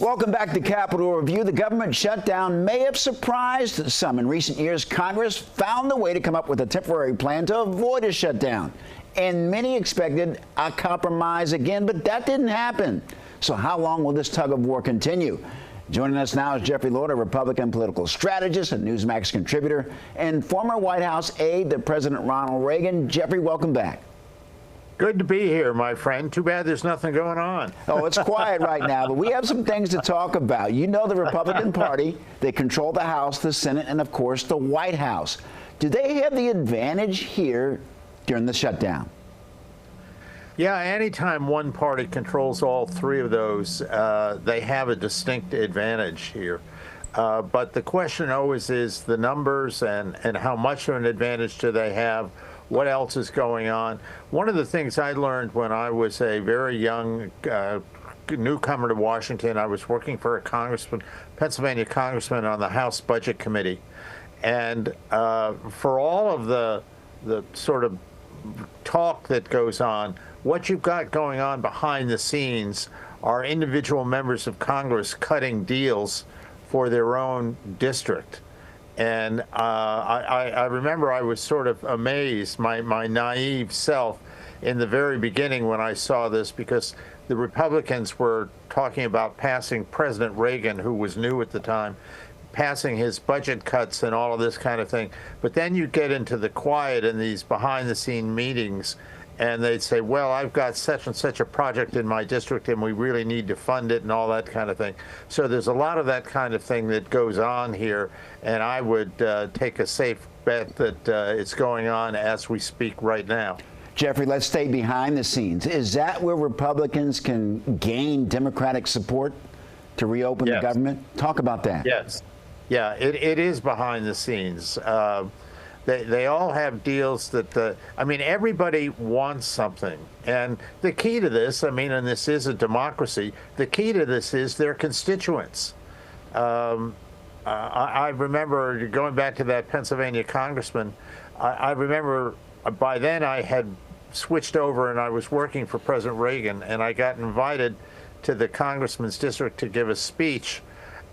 Welcome back to Capitol Review. The government shutdown may have surprised some. In recent years, Congress found a way to come up with a temporary plan to avoid a shutdown. And many expected a compromise again, but that didn't happen. So how long will this tug of war continue? Joining us now is Jeffrey Lord, a Republican political strategist, a Newsmax contributor, and former White House aide to President Ronald Reagan. Jeffrey, welcome back. Good to be here, my friend. Too bad there's nothing going on. Oh, it's quiet right now, but we have some things to talk about. You know the Republican Party, they control the House, the Senate, and of course the White House. Do they have the advantage here during the shutdown? Yeah, anytime one party controls all three of those, they have a distinct advantage here. But the question always is the numbers and how much of an advantage do they have? What else is going on? One of the things I learned when I was a very young newcomer to Washington, I was working for a Pennsylvania congressman on the House Budget Committee. And for all of the sort of talk that goes on, what you've got going on behind the scenes are individual members of Congress cutting deals for their own district. And I remember I was sort of amazed, my naive self, in the very beginning when I saw this, because the Republicans were talking about passing President Reagan, who was new at the time, passing his budget cuts and all of this kind of thing. But then you get into the quiet in these behind-the-scene meetings, and they'd say, well, I've got such and such a project in my district, and we really need to fund it and all that kind of thing. So there's a lot of that kind of thing that goes on here, and I would take a safe bet that it's going on as we speak right now. Jeffrey, let's stay behind the scenes. Is that where Republicans can gain Democratic support to reopen the government? Talk about that. Yes. Yeah, it is behind the scenes. They all have deals that everybody wants something. And the key to this, and this is a democracy, the key to this is their constituents. I remember going back to that Pennsylvania congressman, I remember by then I had switched over and I was working for President Reagan, and I got invited to the congressman's district to give a speech,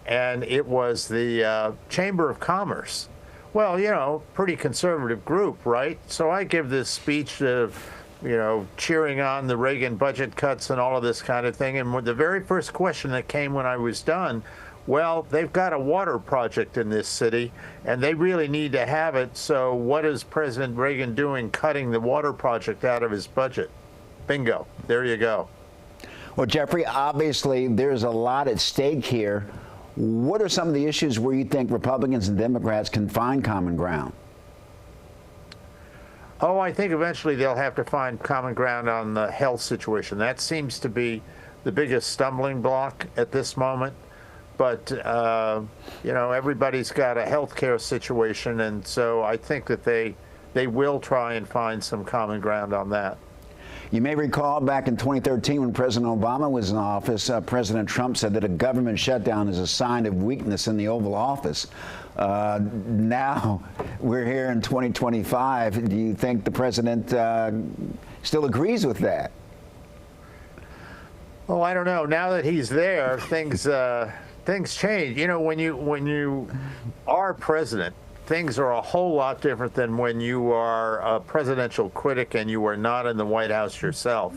and it was the Chamber of Commerce. Well, you know, pretty conservative group, right? So I give this speech, cheering on the Reagan budget cuts and all of this kind of thing. And the very first question that came when I was done, well, they've got a water project in this city, and they really need to have it. So what is President Reagan doing cutting the water project out of his budget? Bingo. There you go. Well, Jeffrey, obviously there's a lot at stake here. What are some of the issues where you think Republicans and Democrats can find common ground? Oh, I think eventually they'll have to find common ground on the health situation. That seems to be the biggest stumbling block at this moment. But, everybody's got a health care situation, and so I think that they will try and find some common ground on that. You may recall back in 2013 when President Obama was in office, President Trump said that a government shutdown is a sign of weakness in the Oval Office. Now we're here in 2025. Do you think the president still agrees with that? Well, I don't know. Now that he's there, things change. You know, when you are president, things are a whole lot different than when you are a presidential critic and you are not in the White House yourself.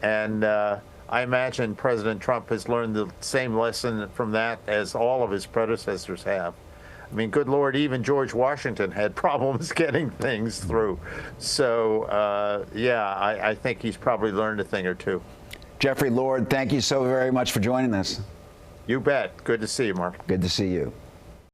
And I imagine President Trump has learned the same lesson from that as all of his predecessors have. I mean, good Lord, even George Washington had problems getting things through. So, I think he's probably learned a thing or two. Jeffrey Lord, thank you so very much for joining us. You bet. Good to see you, Mark. Good to see you.